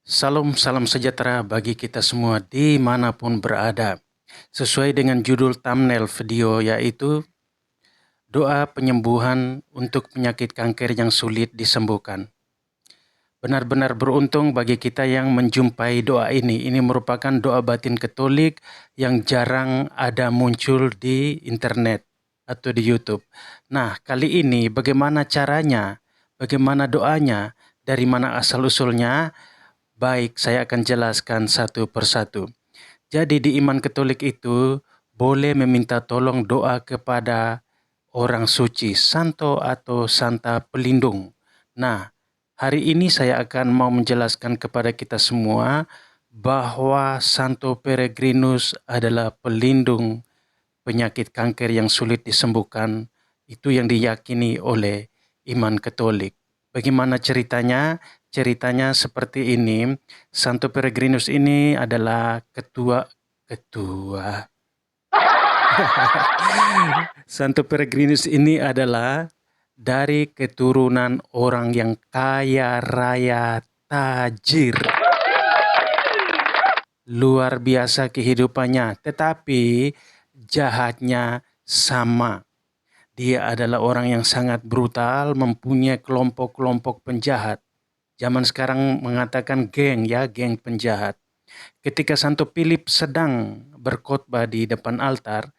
Salam salam sejahtera bagi kita semua dimanapun berada. Sesuai dengan judul thumbnail video yaitu doa penyembuhan untuk penyakit kanker yang sulit disembuhkan. Benar-benar beruntung bagi kita yang menjumpai doa ini. Ini merupakan doa batin Katolik yang jarang ada muncul di internet atau di YouTube. Nah, kali ini bagaimana caranya? Bagaimana doanya? Dari mana asal-usulnya? Baik, saya akan jelaskan satu persatu. Jadi di iman Katolik itu boleh meminta tolong doa kepada orang suci, santo atau santa pelindung. Nah, hari ini saya akan mau menjelaskan kepada kita semua bahwa Santo Peregrinus adalah pelindung penyakit kanker yang sulit disembuhkan. Itu yang diyakini oleh iman Katolik. Bagaimana ceritanya? Ceritanya seperti ini. Santo Peregrinus ini adalah ketua. Santo Peregrinus ini adalah dari keturunan orang yang kaya raya tajir. Luar biasa kehidupannya, tetapi jahatnya sama. Dia adalah orang yang sangat brutal, mempunyai kelompok-kelompok penjahat. Zaman sekarang mengatakan geng penjahat. Ketika Santo Philip sedang berkhotbah di depan altar,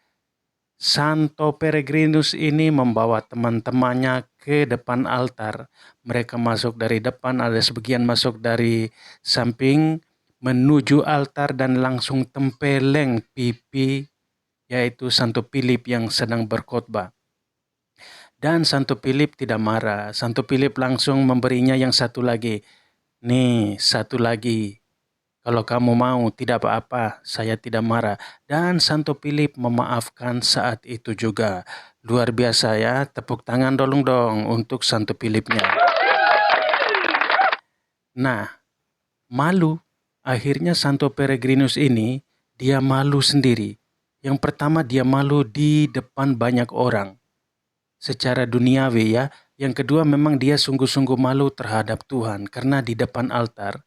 Santo Peregrinus ini membawa teman-temannya ke depan altar. Mereka masuk dari depan, ada sebagian masuk dari samping, menuju altar dan langsung tempeleng pipi, yaitu Santo Philip yang sedang berkhotbah. Dan Santo Philip tidak marah. Santo Philip langsung memberinya yang satu lagi. Nih, satu lagi. Kalau kamu mau, tidak apa-apa, saya tidak marah. Dan Santo Philip memaafkan saat itu juga. Luar biasa ya, tepuk tangan dong untuk Santo Philipnya. Nah, malu. Akhirnya Santo Peregrinus ini, dia malu sendiri. Yang pertama dia malu di depan banyak orang. Secara duniawi ya. Yang kedua memang dia sungguh-sungguh malu terhadap Tuhan karena di depan altar.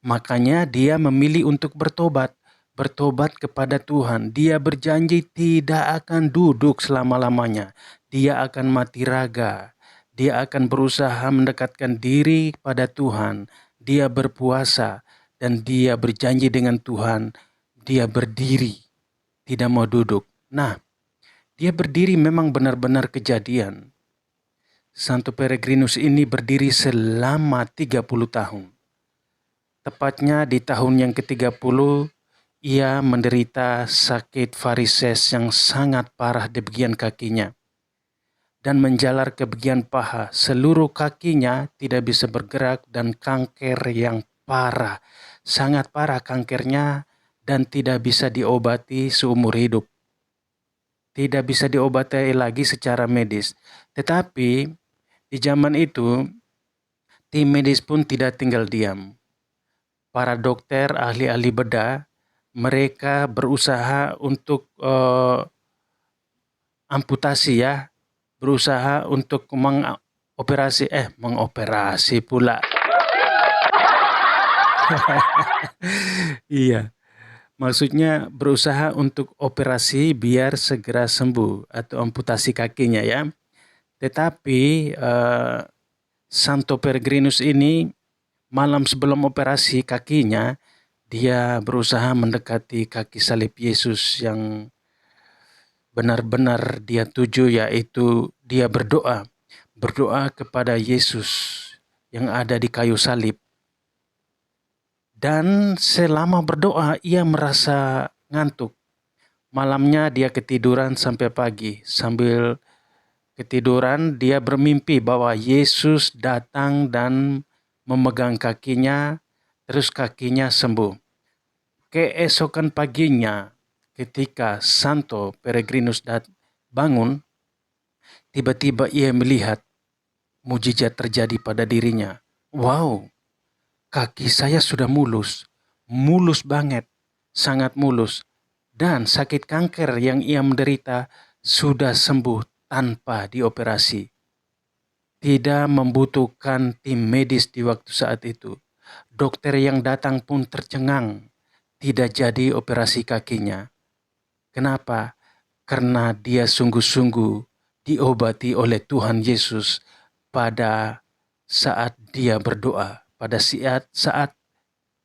Makanya dia memilih untuk bertobat. Bertobat kepada Tuhan. Dia berjanji tidak akan duduk selama-lamanya. Dia akan mati raga. Dia akan berusaha mendekatkan diri pada Tuhan. Dia berpuasa dan dia berjanji dengan Tuhan. Dia berdiri, tidak mau duduk. Nah, dia berdiri memang benar-benar kejadian. Santo Peregrinus ini berdiri selama 30 tahun. Tepatnya di tahun yang ke-30, ia menderita sakit varises yang sangat parah di bagian kakinya. Dan menjalar ke bagian paha, seluruh kakinya tidak bisa bergerak dan kanker yang parah. Sangat parah kankernya dan tidak bisa diobati seumur hidup. Tidak bisa diobati lagi secara medis. Tetapi di zaman itu, tim medis pun tidak tinggal diam. Para dokter, ahli-ahli bedah, mereka berusaha untuk amputasi ya, berusaha untuk mengoperasi pula. Iya, maksudnya berusaha untuk operasi biar segera sembuh atau amputasi kakinya ya. Tetapi Santo Peregrinus ini malam sebelum operasi kakinya, dia berusaha mendekati kaki salib Yesus yang benar-benar dia tuju, yaitu dia berdoa. Berdoa kepada Yesus yang ada di kayu salib. Dan selama berdoa ia merasa ngantuk. Malamnya dia ketiduran sampai pagi. Sambil ketiduran dia bermimpi bahwa Yesus datang dan memegang kakinya, terus kakinya sembuh. Keesokan paginya ketika Santo Peregrinus bangun, tiba-tiba ia melihat mujizat terjadi pada dirinya. Wow, kaki saya sudah mulus. Mulus banget, sangat mulus. Dan sakit kanker yang ia menderita sudah sembuh tanpa dioperasi. Tidak membutuhkan tim medis di waktu saat itu. Dokter yang datang pun tercengang, tidak jadi operasi kakinya. Kenapa? Karena dia sungguh-sungguh diobati oleh Tuhan Yesus pada saat dia berdoa, pada saat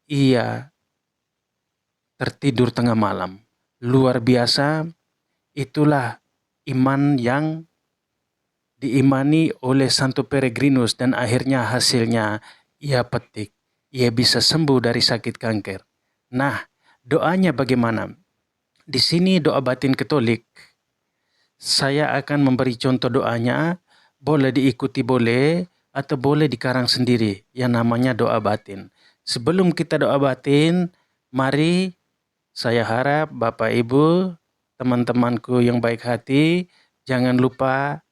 ia tertidur tengah malam. Luar biasa, itulah iman yang diimani oleh Santo Peregrinus dan akhirnya hasilnya ia petik. Ia bisa sembuh dari sakit kanker. Nah, doanya bagaimana? Di sini doa batin Katolik. Saya akan memberi contoh doanya, boleh diikuti boleh, atau boleh dikarang sendiri yang namanya doa batin. Sebelum kita doa batin, mari saya harap Bapak Ibu, teman-temanku yang baik hati, jangan lupa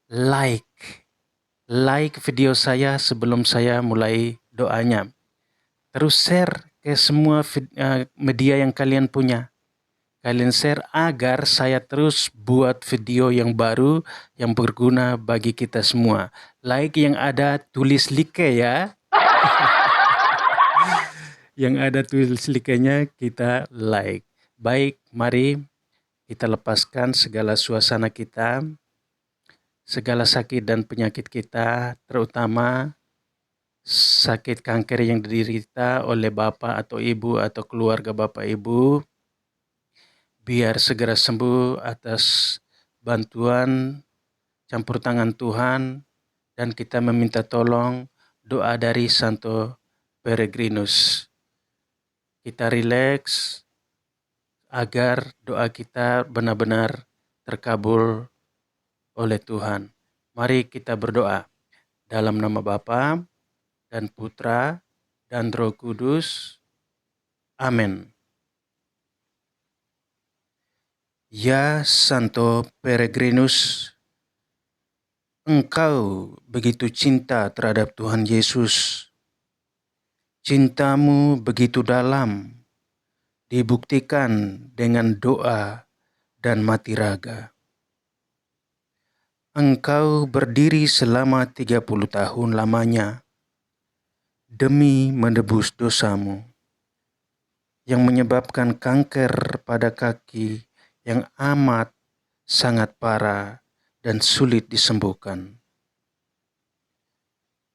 like video saya sebelum saya mulai doanya. Terus share ke semua media yang kalian punya. Kalian share agar saya terus buat video yang baru yang berguna bagi kita semua. Like yang ada tulis like ya. Yang ada tulis like-nya kita like. Baik, mari kita lepaskan segala suasana kita, segala sakit dan penyakit kita, terutama sakit kanker yang diderita oleh Bapak atau Ibu atau keluarga Bapak Ibu, biar segera sembuh atas bantuan campur tangan Tuhan, dan kita meminta tolong doa dari Santo Peregrinus. Kita rileks agar doa kita benar-benar terkabul oleh Tuhan. Mari kita berdoa dalam nama Bapa dan Putra dan Roh Kudus. Amin. Ya Santo Peregrinus, Engkau begitu cinta terhadap Tuhan Yesus. Cintamu begitu dalam, dibuktikan dengan doa dan mati raga. Engkau berdiri selama 30 tahun lamanya demi menebus dosamu yang menyebabkan kanker pada kaki yang amat sangat parah dan sulit disembuhkan.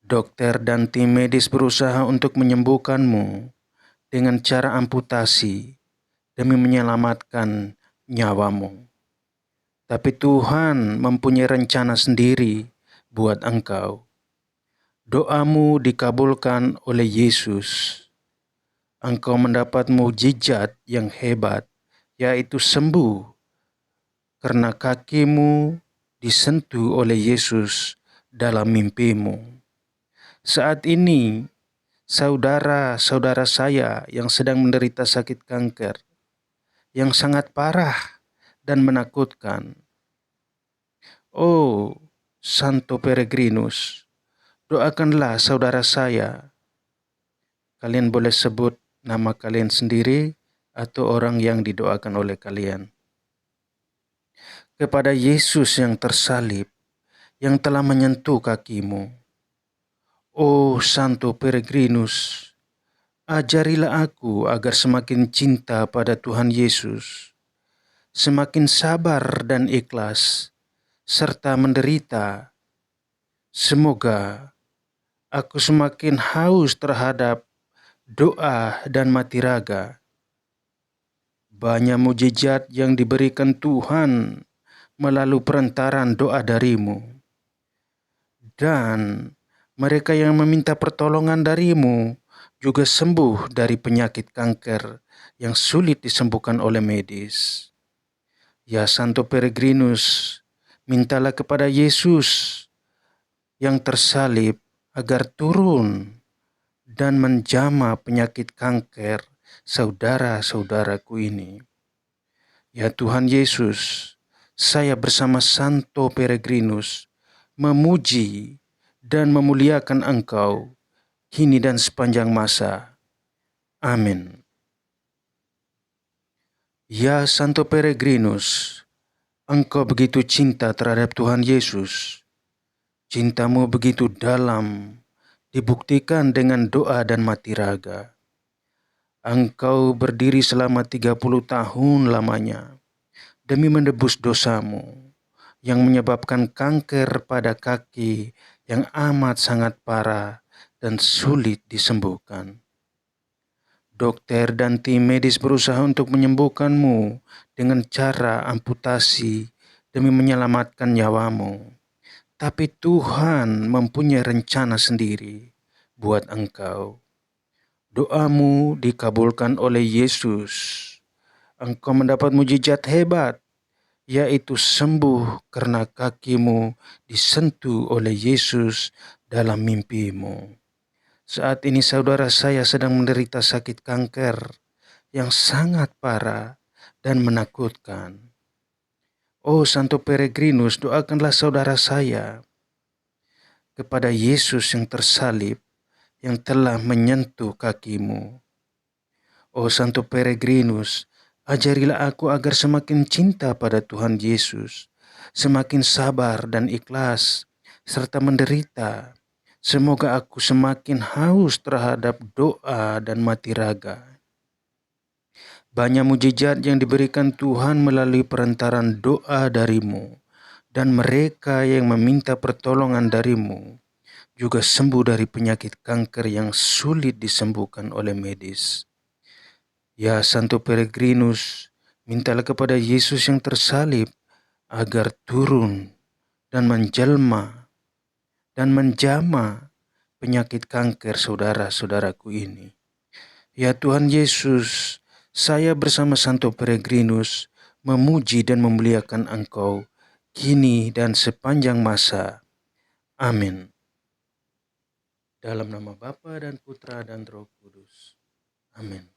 Dokter dan tim medis berusaha untuk menyembuhkanmu dengan cara amputasi demi menyelamatkan nyawamu. Tapi Tuhan mempunyai rencana sendiri buat engkau. Doamu dikabulkan oleh Yesus. Engkau mendapat mukjizat yang hebat, yaitu sembuh karena kakimu disentuh oleh Yesus dalam mimpimu. Saat ini, saudara-saudara saya yang sedang menderita sakit kanker, yang sangat parah dan menakutkan. Oh, Santo Peregrinus, doakanlah saudara saya. Kalian boleh sebut nama kalian sendiri atau orang yang didoakan oleh kalian. Kepada Yesus yang tersalib, yang telah menyentuh kakimu. Oh Santo Peregrinus, ajarilah aku agar semakin cinta pada Tuhan Yesus, semakin sabar dan ikhlas, serta menderita. Semoga aku semakin haus terhadap doa dan mati raga. Banyak mujizat yang diberikan Tuhan melalui perantaran doa darimu. Dan mereka yang meminta pertolongan darimu juga sembuh dari penyakit kanker yang sulit disembuhkan oleh medis. Ya Santo Peregrinus, mintalah kepada Yesus yang tersalib agar turun dan menjamah penyakit kanker saudara-saudaraku ini. Ya Tuhan Yesus, saya bersama Santo Peregrinus memuji dan memuliakan Engkau kini dan sepanjang masa. Amin. Ya Santo Peregrinus, Engkau begitu cinta terhadap Tuhan Yesus. Cintamu begitu dalam, dibuktikan dengan doa dan mati raga. Engkau berdiri selama 30 tahun lamanya demi menebus dosamu yang menyebabkan kanker pada kaki yang amat sangat parah dan sulit disembuhkan. Dokter dan tim medis berusaha untuk menyembuhkanmu dengan cara amputasi demi menyelamatkan nyawamu. Tapi Tuhan mempunyai rencana sendiri buat engkau. Doamu dikabulkan oleh Yesus. Engkau mendapat mujizat hebat, yaitu sembuh karena kakimu disentuh oleh Yesus dalam mimpimu. Saat ini saudara saya sedang menderita sakit kanker yang sangat parah dan menakutkan. Oh Santo Peregrinus, doakanlah saudara saya kepada Yesus yang tersalib yang telah menyentuh kakimu. Oh Santo Peregrinus, ajarilah aku agar semakin cinta pada Tuhan Yesus, semakin sabar dan ikhlas, serta menderita. Semoga aku semakin haus terhadap doa dan mati raga. Banyak mujizat yang diberikan Tuhan melalui perantaran doa darimu, dan mereka yang meminta pertolongan darimu juga sembuh dari penyakit kanker yang sulit disembuhkan oleh medis. Ya Santo Peregrinus, mintalah kepada Yesus yang tersalib agar turun dan menjelma dan menjama penyakit kanker saudara-saudaraku ini. Ya Tuhan Yesus, saya bersama Santo Peregrinus memuji dan memuliakan Engkau kini dan sepanjang masa. Amin. Dalam nama Bapa dan Putra dan Roh Kudus. Amin.